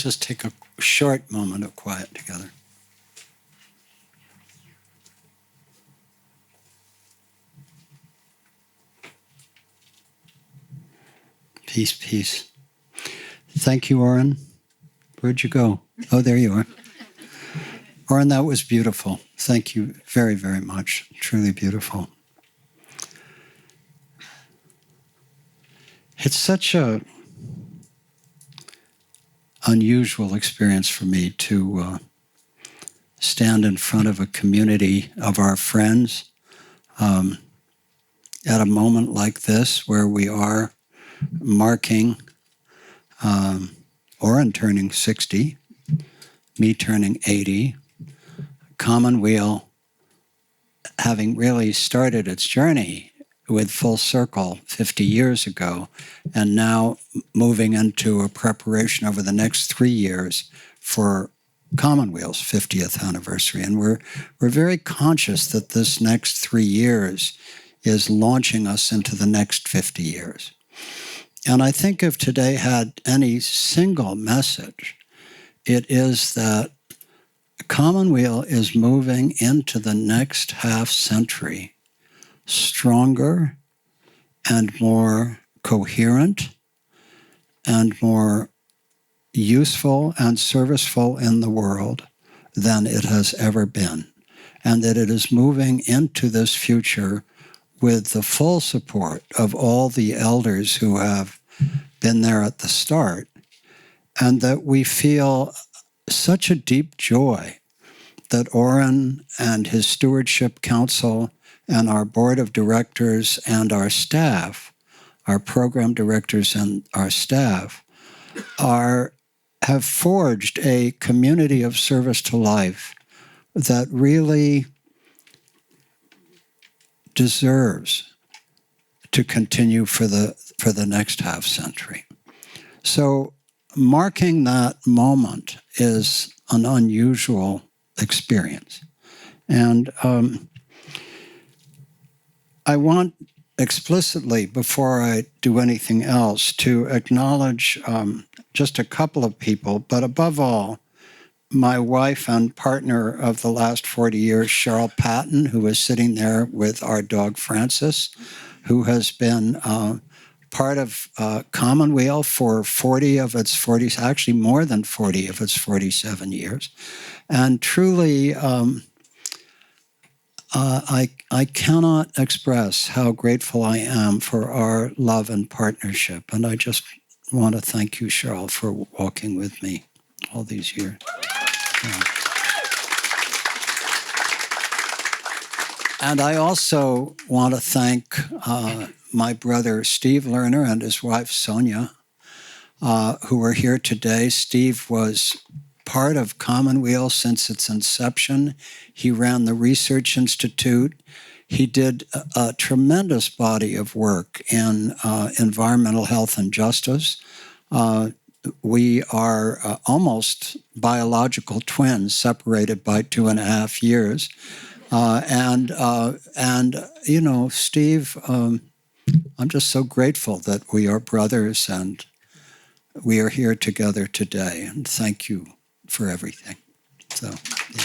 just take a short moment of quiet together. Peace, peace. Thank you, Oren. Where'd you go? Oh, there you are. Oren, that was beautiful. Thank you very, very much. Truly beautiful. It's such a unusual experience for me to stand in front of a community of our friends at a moment like this where we are marking Oren turning 60, me turning 80, Commonweal having really started its journey with Full Circle 50 years ago, and now moving into a preparation over the next 3 years for Commonweal's 50th anniversary. And we're very conscious that this next 3 years is launching us into the next 50 years. And I think if today had any single message, it is that Commonweal is moving into the next half century stronger and more coherent and more useful and serviceful in the world than it has ever been. And that it is moving into this future with the full support of all the elders who have been there at the start, and that we feel such a deep joy that Oren and his stewardship council and our board of directors and our staff, our program directors and our staff, have forged a community of service to life that really deserves to continue for the next half century. So marking that moment is an unusual experience. And I want explicitly, before I do anything else, to acknowledge just a couple of people, but above all, my wife and partner of the last 40 years, Cheryl Patton, who is sitting there with our dog Francis, who has been part of Commonweal for 40 of its 40, actually more than 40 of its 47 years. And truly, I cannot express how grateful I am for our love and partnership. And I just want to thank you, Cheryl, for walking with me all these years. Yeah. And I also want to thank my brother Steve Lerner and his wife Sonia, who are here today. Steve was part of Commonweal since its inception. He ran the Research Institute. He did a tremendous body of work in environmental health and justice. We are almost biological twins, separated by 2.5 years. And you know, Steve, I'm just so grateful that we are brothers and we are here together today. And thank you for everything. So, yeah.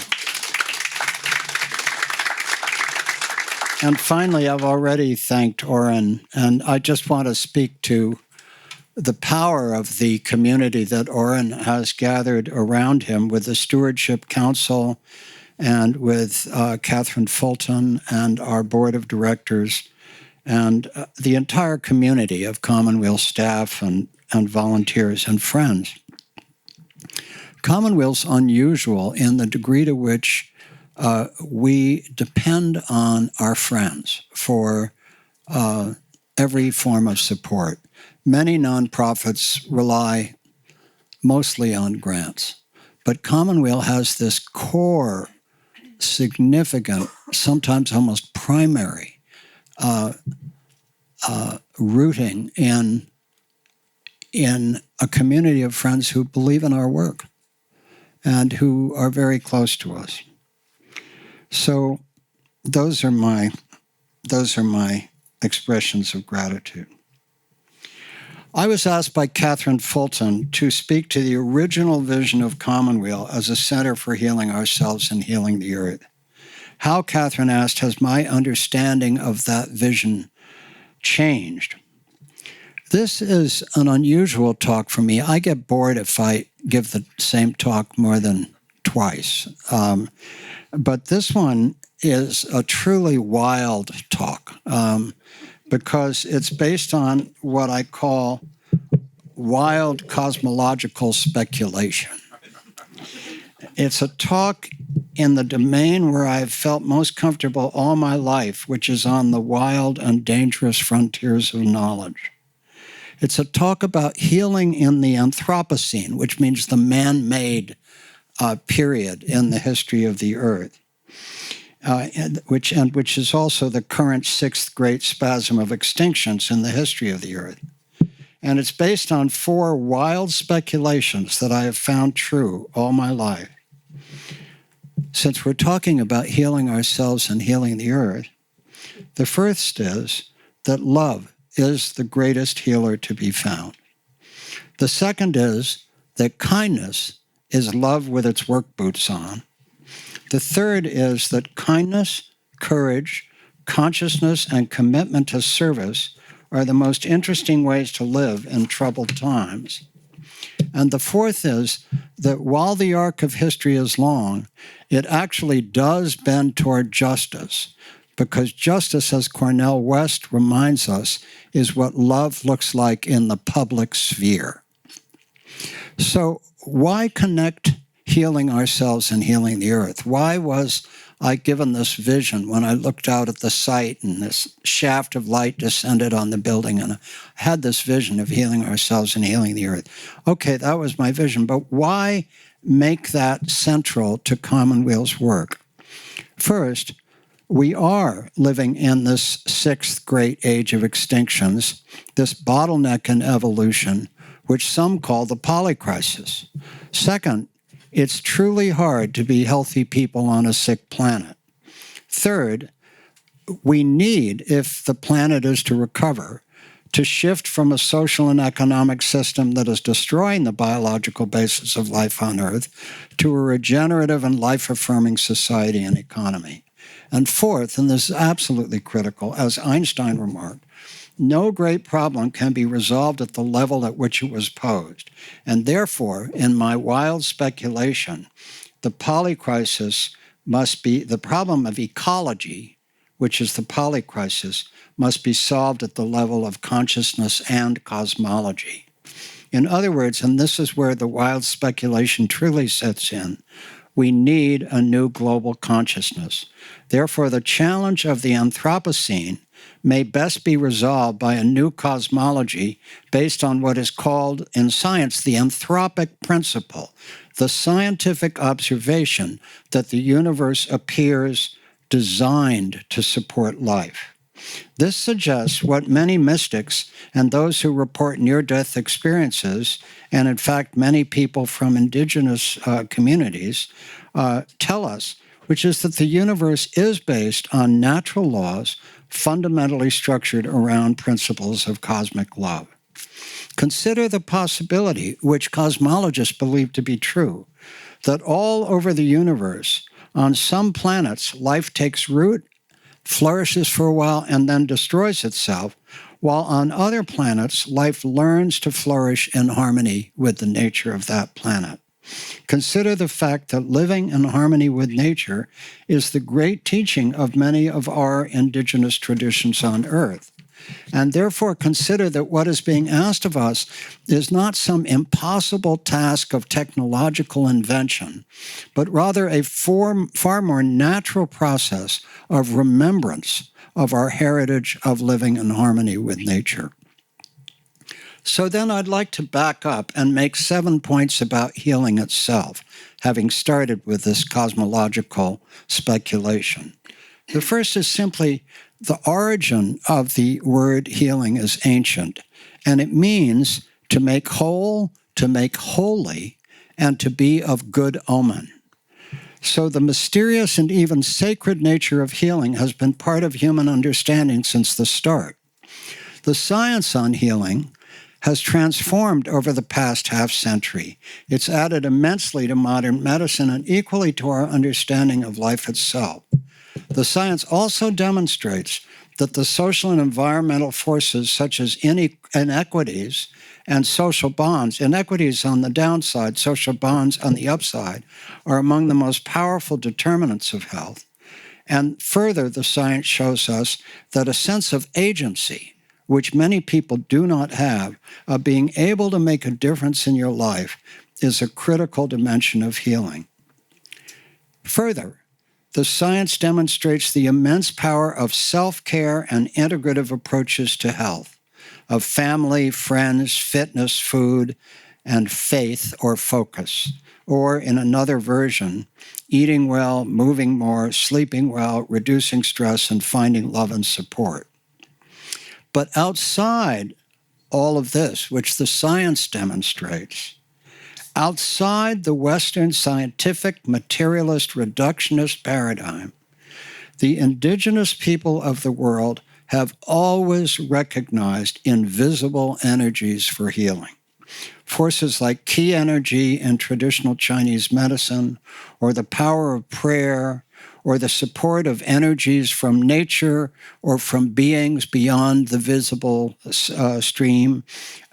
And finally, I've already thanked Oren, and I just want to speak to the power of the community that Oren has gathered around him with the Stewardship Council and with Catherine Fulton and our board of directors and the entire community of Commonweal staff and volunteers and friends. Commonweal's unusual in the degree to which we depend on our friends for every form of support. Many nonprofits rely mostly on grants, but Commonweal has this core, significant, sometimes almost primary rooting in a community of friends who believe in our work and who are very close to us. So those are my expressions of gratitude. I was asked by Catherine Fulton to speak to the original vision of Commonweal as a center for healing ourselves and healing the earth. How, Catherine asked, has my understanding of that vision changed? This is an unusual talk for me. I get bored if I give the same talk more than twice. But this one is a truly wild talk because it's based on what I call wild cosmological speculation. It's a talk in the domain where I've felt most comfortable all my life, which is on the wild and dangerous frontiers of knowledge. It's a talk about healing in the Anthropocene, which means the man-made period in the history of the earth, which is also the current sixth great spasm of extinctions in the history of the earth. And it's based on 4 wild speculations that I have found true all my life. Since we're talking about healing ourselves and healing the earth, the first is that love is the greatest healer to be found. The second is that kindness is love with its work boots on. The third is that kindness, courage, consciousness, and commitment to service are the most interesting ways to live in troubled times. And the fourth is that while the arc of history is long, it actually does bend toward justice, because justice, as Cornel West reminds us, is what love looks like in the public sphere. So why connect healing ourselves and healing the earth? Why was I given this vision when I looked out at the site and this shaft of light descended on the building and I had this vision of healing ourselves and healing the earth? Okay, that was my vision, but why make that central to Commonweal's work? First, we are living in this sixth great age of extinctions, this bottleneck in evolution, which some call the polycrisis. Second, it's truly hard to be healthy people on a sick planet. Third, we need, if the planet is to recover, to shift from a social and economic system that is destroying the biological basis of life on Earth to a regenerative and life-affirming society and economy. And fourth, and this is absolutely critical, as Einstein remarked, no great problem can be resolved at the level at which it was posed. And therefore, in my wild speculation, the polycrisis must be, the problem of ecology, which is the polycrisis, must be solved at the level of consciousness and cosmology. In other words, and this is where the wild speculation truly sets in, we need a new global consciousness. Therefore, the challenge of the Anthropocene may best be resolved by a new cosmology based on what is called in science the anthropic principle, the scientific observation that the universe appears designed to support life. This suggests what many mystics and those who report near-death experiences, and in fact many people from indigenous communities, tell us, which is that the universe is based on natural laws fundamentally structured around principles of cosmic love. Consider the possibility, which cosmologists believe to be true, that all over the universe, on some planets, life takes root, flourishes for a while, and then destroys itself, while on other planets, life learns to flourish in harmony with the nature of that planet. Consider the fact that living in harmony with nature is the great teaching of many of our indigenous traditions on Earth. And therefore consider that what is being asked of us is not some impossible task of technological invention, but rather a far more natural process of remembrance of our heritage of living in harmony with nature. So then I'd like to back up and make 7 points about healing itself, having started with this cosmological speculation. The first is simply the origin of the word healing is ancient, and it means to make whole, to make holy, and to be of good omen. So the mysterious and even sacred nature of healing has been part of human understanding since the start. The science on healing has transformed over the past half-century. It's added immensely to modern medicine and equally to our understanding of life itself. The science also demonstrates that the social and environmental forces such as inequities and social bonds, inequities on the downside, social bonds on the upside, are among the most powerful determinants of health. And further, the science shows us that a sense of agency, which many people do not have, of being able to make a difference in your life, is a critical dimension of healing. Further, the science demonstrates the immense power of self-care and integrative approaches to health, of family, friends, fitness, food, and faith or focus. Or in another version, eating well, moving more, sleeping well, reducing stress, and finding love and support. But outside all of this, which the science demonstrates, outside the Western scientific, materialist, reductionist paradigm, the indigenous people of the world have always recognized invisible energies for healing. Forces like ki energy in traditional Chinese medicine, or the power of prayer, or the support of energies from nature or from beings beyond the visible stream.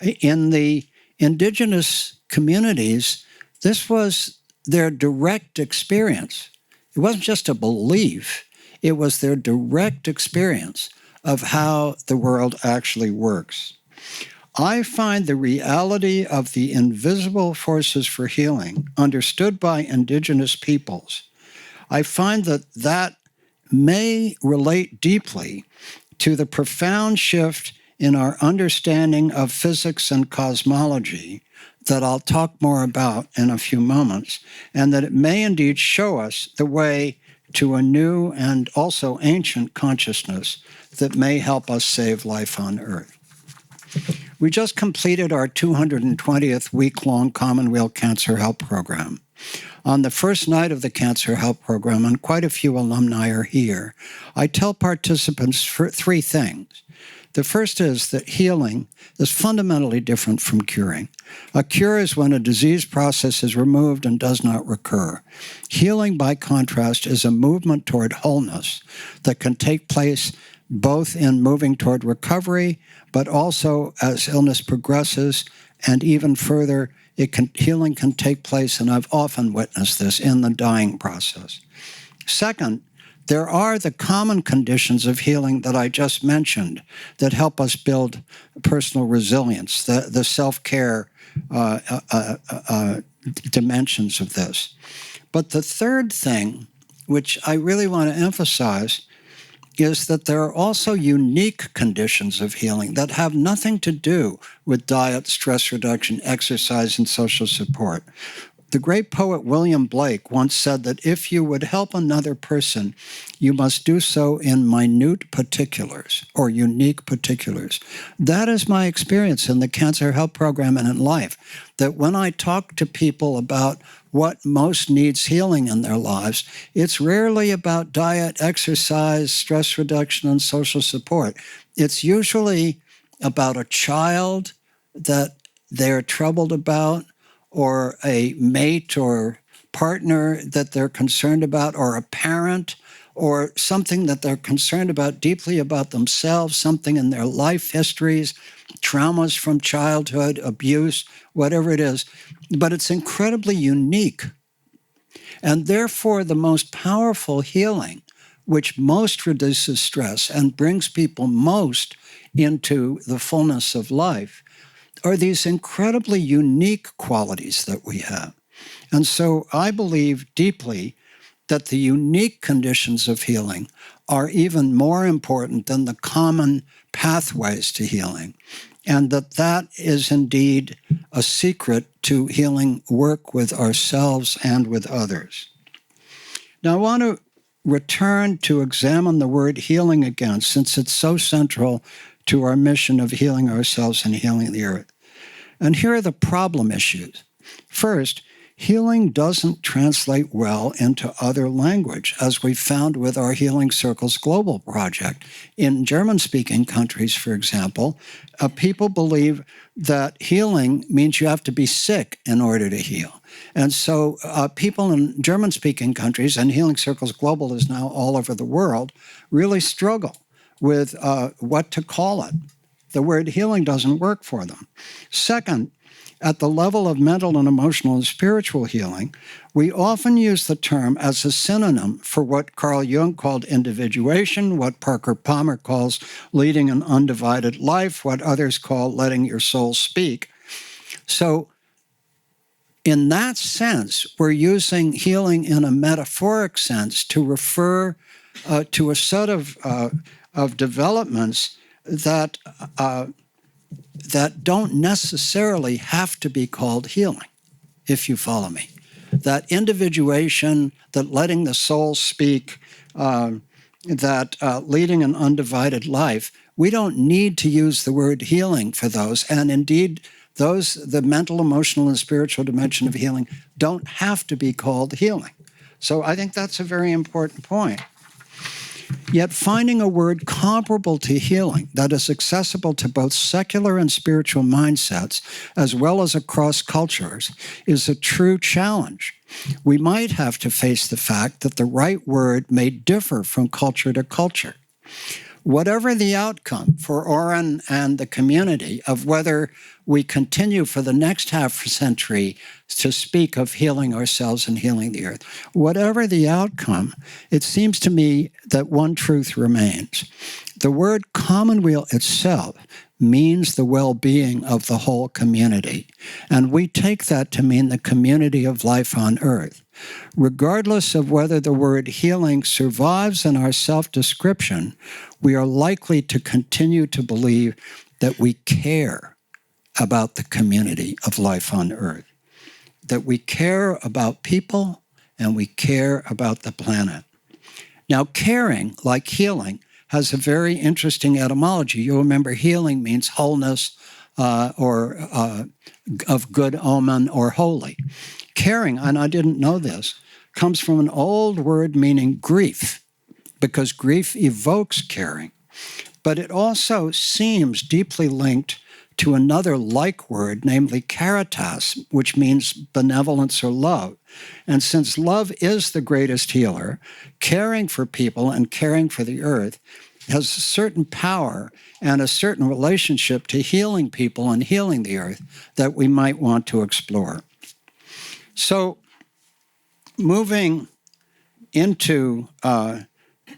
In the indigenous communities, this was their direct experience. It wasn't just a belief, it was their direct experience of how the world actually works. I find the reality of the invisible forces for healing understood by indigenous peoples. I find that may relate deeply to the profound shift in our understanding of physics and cosmology that I'll talk more about in a few moments, and that it may indeed show us the way to a new and also ancient consciousness that may help us save life on Earth. We just completed our 220th week-long Commonweal Cancer Help Program. On the first night of the Cancer Help Program, and quite a few alumni are here, I tell participants three things. The first is that healing is fundamentally different from curing. A cure is when a disease process is removed and does not recur. Healing, by contrast, is a movement toward wholeness that can take place both in moving toward recovery, but also as illness progresses, and even further, healing can take place, and I've often witnessed this, in the dying process. Second, there are the common conditions of healing that I just mentioned that help us build personal resilience, the self-care dimensions of this. But the third thing, which I really want to emphasize, is that there are also unique conditions of healing that have nothing to do with diet, stress reduction, exercise, and social support. The great poet William Blake once said that if you would help another person, you must do so in minute particulars or unique particulars. That is my experience in the Cancer Help Program and in life, that when I talk to people about what most needs healing in their lives, it's rarely about diet, exercise, stress reduction, and social support. It's usually about a child that they're troubled about, or a mate or partner that they're concerned about, or a parent, or something that they're concerned about deeply about themselves, something in their life histories, traumas from childhood, abuse, whatever it is. But it's incredibly unique. And therefore, the most powerful healing, which most reduces stress and brings people most into the fullness of life, are these incredibly unique qualities that we have. And so I believe deeply that the unique conditions of healing are even more important than the common pathways to healing, and that is indeed a secret to healing work with ourselves and with others. Now, I want to return to examine the word healing again, since it's so central to our mission of healing ourselves and healing the earth. And here are the problem issues. First, healing doesn't translate well into other language, as we found with our Healing Circles Global project. In German-speaking countries, for example, people believe that healing means you have to be sick in order to heal. And so people in German-speaking countries, and Healing Circles Global is now all over the world, really struggle with what to call it. The word healing doesn't work for them. Second, at the level of mental and emotional and spiritual healing, we often use the term as a synonym for what Carl Jung called individuation, what Parker Palmer calls leading an undivided life, what others call letting your soul speak. So in that sense, we're using healing in a metaphoric sense to refer to a set of developments that don't necessarily have to be called healing, if you follow me. That individuation, that letting the soul speak, that leading an undivided life, we don't need to use the word healing for those. And indeed, the mental, emotional, and spiritual dimension of healing don't have to be called healing. So I think that's a very important point. Yet finding a word comparable to healing that is accessible to both secular and spiritual mindsets, as well as across cultures, is a true challenge. We might have to face the fact that the right word may differ from culture to culture. Whatever the outcome for Oren and the community of whether we continue for the next half century to speak of healing ourselves and healing the earth, whatever the outcome, it seems to me that one truth remains. The word Commonweal itself means the well-being of the whole community, and we take that to mean the community of life on earth. Regardless of whether the word healing survives in our self-description, we are likely to continue to believe that we care about the community of life on earth, that we care about people and we care about the planet. Now, caring, like healing, has a very interesting etymology. You'll remember healing means wholeness or of good omen or holy. Caring, and I didn't know this, comes from an old word meaning grief, because grief evokes caring. But it also seems deeply linked to another like word, namely caritas, which means benevolence or love. And since love is the greatest healer, caring for people and caring for the earth has a certain power and a certain relationship to healing people and healing the earth that we might want to explore. So, moving into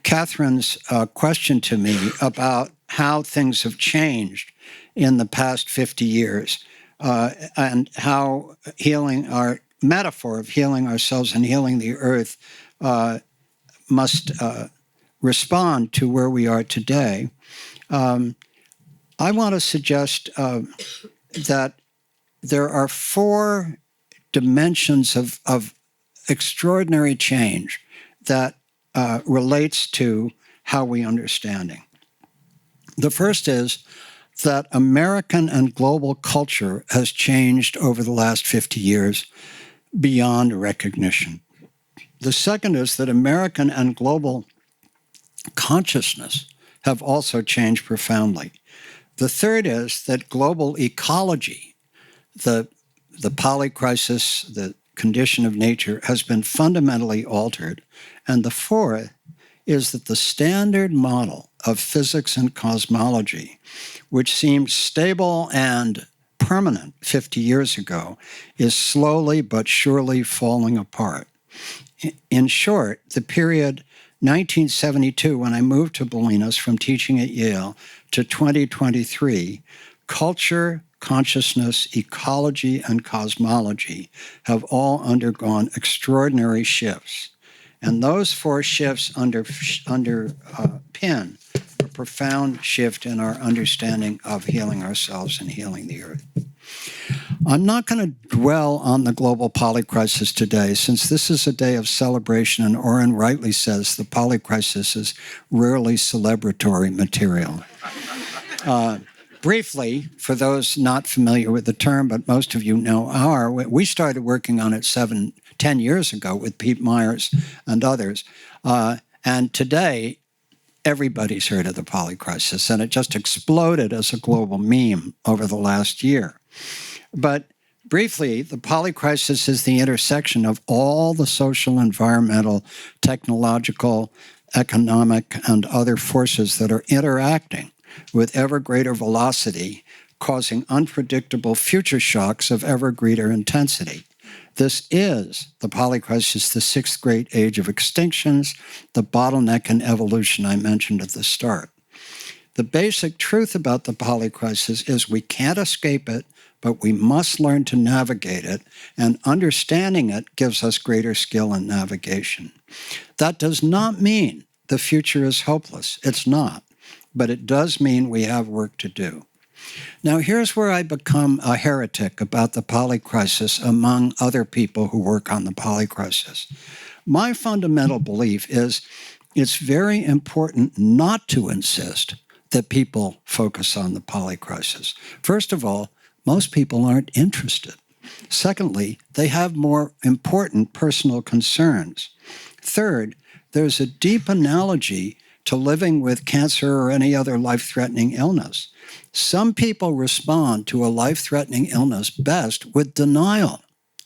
Catherine's question to me about how things have changed in the past 50 years and how healing, our metaphor of healing ourselves and healing the earth must respond to where we are today, I want to suggest that there are four dimensions of extraordinary change that relates to how we understanding. The first is that American and global culture has changed over the last 50 years beyond recognition. The second is that American and global consciousness have also changed profoundly. The third is that global ecology, the polycrisis, the condition of nature, has been fundamentally altered. And the fourth is that the standard model of physics and cosmology, which seemed stable and permanent 50 years ago, is slowly but surely falling apart. In short, the period 1972, when I moved to Bolinas from teaching at Yale, to 2023, culture, consciousness, ecology, and cosmology have all undergone extraordinary shifts. And those four shifts underpin a profound shift in our understanding of healing ourselves and healing the earth. I'm not going to dwell on the global polycrisis today, since this is a day of celebration, and Oren rightly says the polycrisis is rarely celebratory material. Briefly, for those not familiar with the term, but most of you know are, we started working on it 10 years ago with Pete Myers and others. And today, everybody's heard of the polycrisis, and it just exploded as a global meme over the last year. But briefly, the polycrisis is the intersection of all the social, environmental, technological, economic, and other forces that are interacting with ever greater velocity, causing unpredictable future shocks of ever greater intensity. This is the polycrisis, the sixth great age of extinctions, the bottleneck in evolution I mentioned at the start. The basic truth about the polycrisis is we can't escape it, but we must learn to navigate it, and understanding it gives us greater skill in navigation. That does not mean the future is hopeless. It's not. But it does mean we have work to do. Now, here's where I become a heretic about the polycrisis among other people who work on the polycrisis. My fundamental belief is it's very important not to insist that people focus on the polycrisis. First of all, most people aren't interested. Secondly, they have more important personal concerns. Third, there's a deep analogy to living with cancer or any other life-threatening illness. Some people respond to a life-threatening illness best with denial,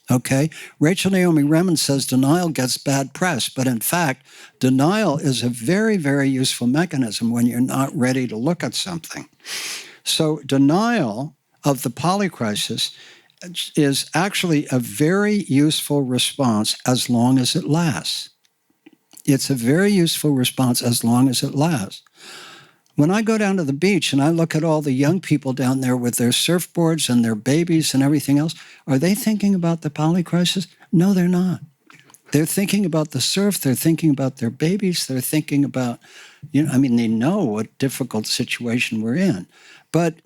okay? Rachel Naomi Remen says denial gets bad press, but in fact, denial is a very, very useful mechanism when you're not ready to look at something. So denial of the polycrisis is actually a very useful response as long as it lasts. It's a very useful response as long as it lasts. When I go down to the beach and I look at all the young people down there with their surfboards and their babies and everything else, are they thinking about the polycrisis? No, they're not. They're thinking about the surf. They're thinking about their babies. They're thinking about, they know what difficult situation we're in. But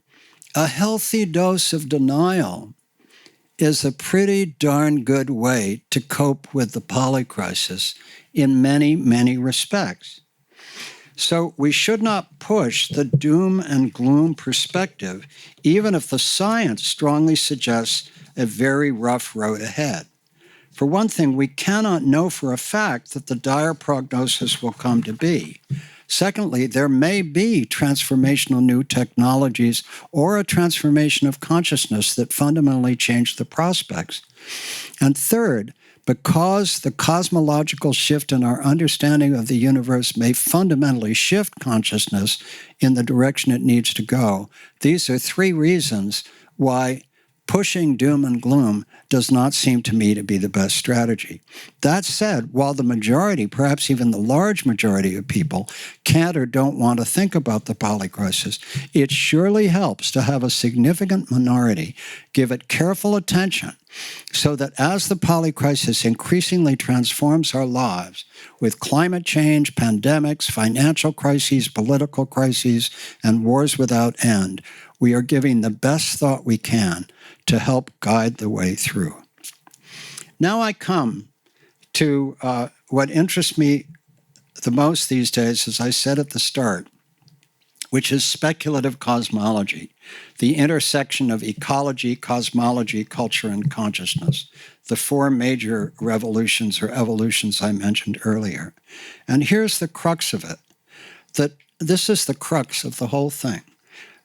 a healthy dose of denial is a pretty darn good way to cope with the polycrisis in many, many respects. So we should not push the doom and gloom perspective, even if the science strongly suggests a very rough road ahead. For one thing, we cannot know for a fact that the dire prognosis will come to be. Secondly, there may be transformational new technologies or a transformation of consciousness that fundamentally change the prospects. And third, because the cosmological shift in our understanding of the universe may fundamentally shift consciousness in the direction it needs to go, these are three reasons why pushing doom and gloom does not seem to me to be the best strategy. That said, while the majority, perhaps even the large majority of people, can't or don't want to think about the polycrisis, it surely helps to have a significant minority give it careful attention so that as the polycrisis increasingly transforms our lives with climate change, pandemics, financial crises, political crises, and wars without end, we are giving the best thought we can to help guide the way through. Now I come to what interests me the most these days, as I said at the start, which is speculative cosmology, the intersection of ecology, cosmology, culture, and consciousness, the four major revolutions or evolutions I mentioned earlier. And here's the crux of it, that this is the crux of the whole thing,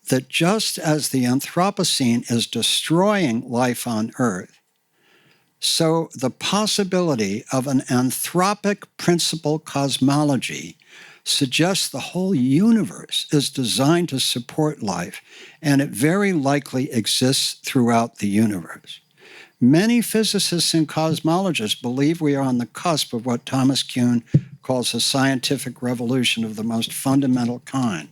that just as the Anthropocene is destroying life on Earth, so the possibility of an anthropic principle cosmology suggests the whole universe is designed to support life, and it very likely exists throughout the universe. Many physicists and cosmologists believe we are on the cusp of what Thomas Kuhn calls a scientific revolution of the most fundamental kind.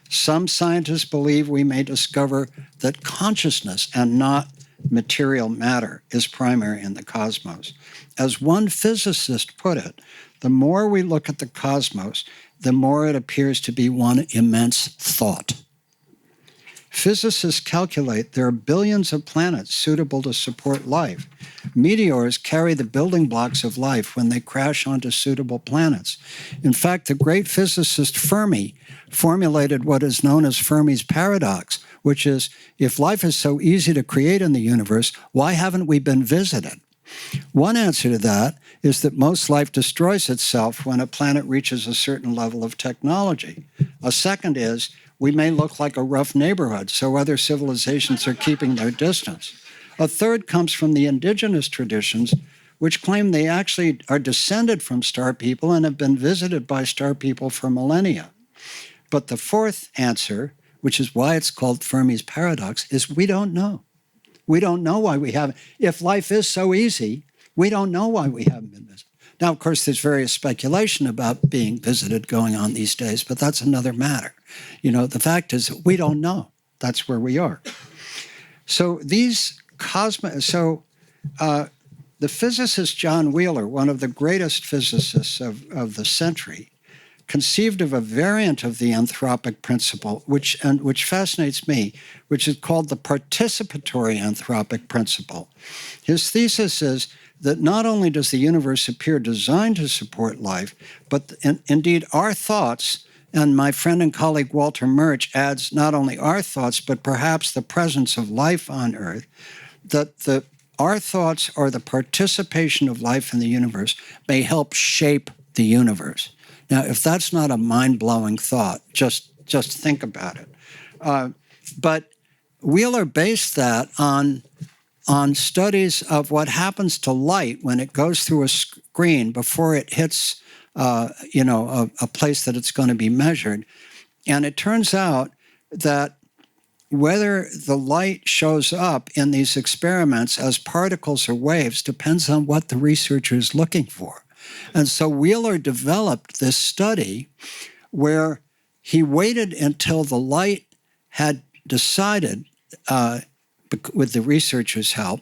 Some scientists believe we may discover that consciousness and not material matter is primary in the cosmos. As one physicist put it, the more we look at the cosmos, the more it appears to be one immense thought. Physicists calculate there are billions of planets suitable to support life. Meteors carry the building blocks of life when they crash onto suitable planets. In fact, the great physicist Fermi formulated what is known as Fermi's paradox, which is, if life is so easy to create in the universe, why haven't we been visited? One answer to that is that most life destroys itself when a planet reaches a certain level of technology. A second is, we may look like a rough neighborhood, so other civilizations are keeping their distance. A third comes from the indigenous traditions, which claim they actually are descended from star people and have been visited by star people for millennia. But the fourth answer, which is why it's called Fermi's paradox, is we don't know. We don't know why we haven't. If life is so easy, we don't know why we haven't been visited. Now, of course, there's various speculation about being visited going on these days, but that's another matter. You know, the fact is we don't know. That's where we are. So the physicist John Wheeler, one of the greatest physicists of the century, conceived of a variant of the anthropic principle, which fascinates me, which is called the participatory anthropic principle. His thesis is that not only does the universe appear designed to support life, but indeed our thoughts, and my friend and colleague Walter Murch adds not only our thoughts, but perhaps the presence of life on Earth, that our thoughts or the participation of life in the universe may help shape the universe. Now, if that's not a mind-blowing thought, just think about it. But Wheeler based that on studies of what happens to light when it goes through a screen before it hits, a place that it's going to be measured. And it turns out that whether the light shows up in these experiments as particles or waves depends on what the researcher is looking for. And so Wheeler developed this study where he waited until the light had decided, with the researcher's help,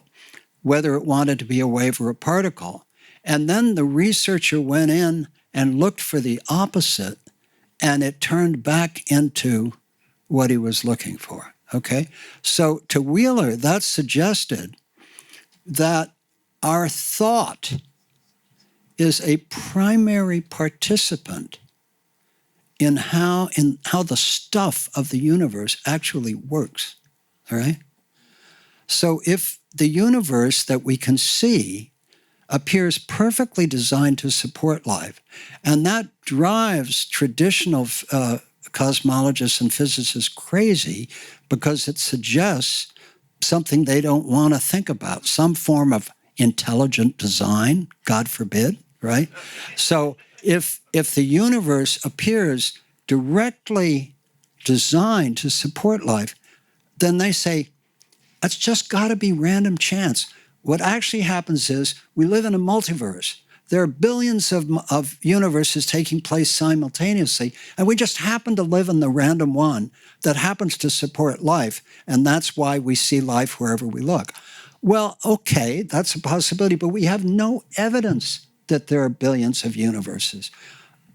whether it wanted to be a wave or a particle. And then the researcher went in and looked for the opposite, and it turned back into what he was looking for, okay? So to Wheeler, that suggested that our thought is a primary participant in how the stuff of the universe actually works, all right? So if the universe that we can see appears perfectly designed to support life, and that drives traditional cosmologists and physicists crazy because it suggests something they don't want to think about, some form of intelligent design, God forbid, right? So if the universe appears directly designed to support life, then they say, that's just got to be random chance. What actually happens is we live in a multiverse. There are billions of universes taking place simultaneously, and we just happen to live in the random one that happens to support life, and that's why we see life wherever we look. Well, okay, that's a possibility, but we have no evidence that there are billions of universes.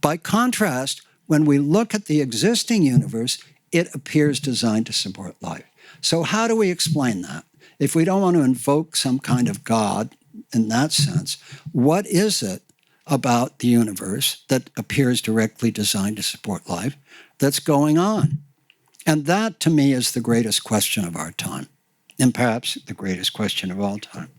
By contrast, when we look at the existing universe, it appears designed to support life. So how do we explain that? If we don't want to invoke some kind of God in that sense, what is it about the universe that appears directly designed to support life that's going on? And that, to me, is the greatest question of our time, and perhaps the greatest question of all time.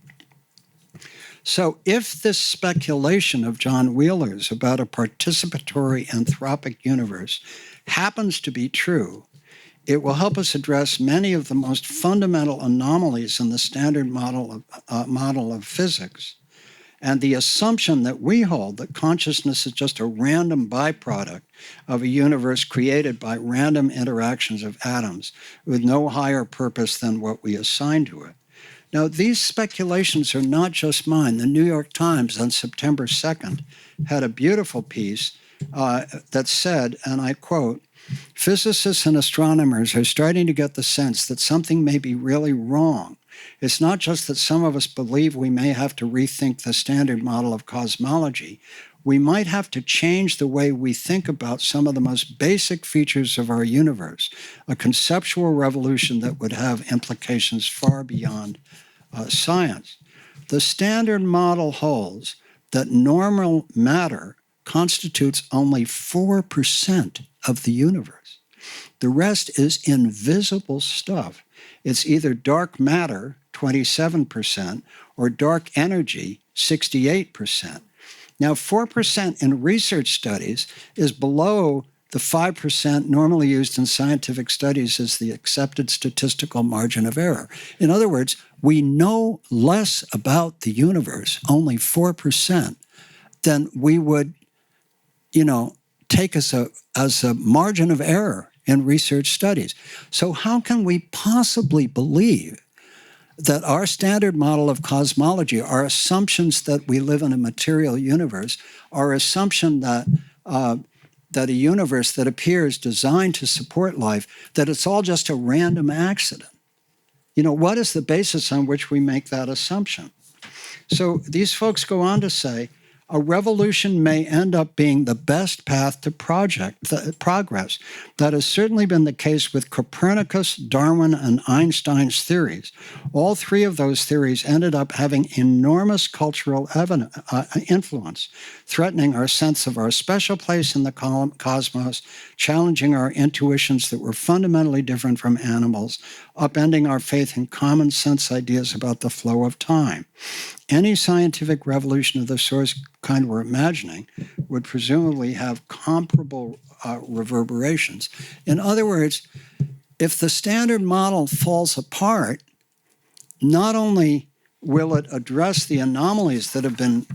So if this speculation of John Wheeler's about a participatory anthropic universe happens to be true, it will help us address many of the most fundamental anomalies in the standard model of physics, and the assumption that we hold that consciousness is just a random byproduct of a universe created by random interactions of atoms with no higher purpose than what we assign to it. Now, these speculations are not just mine. The New York Times on September 2nd had a beautiful piece that said, and I quote, "Physicists and astronomers are starting to get the sense that something may be really wrong. It's not just that some of us believe we may have to rethink the standard model of cosmology. we might have to change the way we think about some of the most basic features of our universe, a conceptual revolution that would have implications far beyond science. The Standard Model holds that normal matter constitutes only 4% of the universe. The rest is invisible stuff. It's either dark matter, 27%, or dark energy, 68%. Now, 4% in research studies is below the 5% normally used in scientific studies as the accepted statistical margin of error. In other words, we know less about the universe, only 4%, than we would, take as a margin of error in research studies. So how can we possibly believe that our standard model of cosmology, our assumptions that we live in a material universe, our assumption that a universe that appears designed to support life, that it's all just a random accident? What is the basis on which we make that assumption? So these folks go on to say, a revolution may end up being the best path to progress. That has certainly been the case with Copernicus, Darwin, and Einstein's theories. All three of those theories ended up having enormous cultural influence, threatening our sense of our special place in the cosmos, challenging our intuitions that were fundamentally different from animals, upending our faith in common sense ideas about the flow of time. Any scientific revolution of the sort kind we're imagining would presumably have comparable reverberations. In other words, if the standard model falls apart, not only will it address the anomalies that have been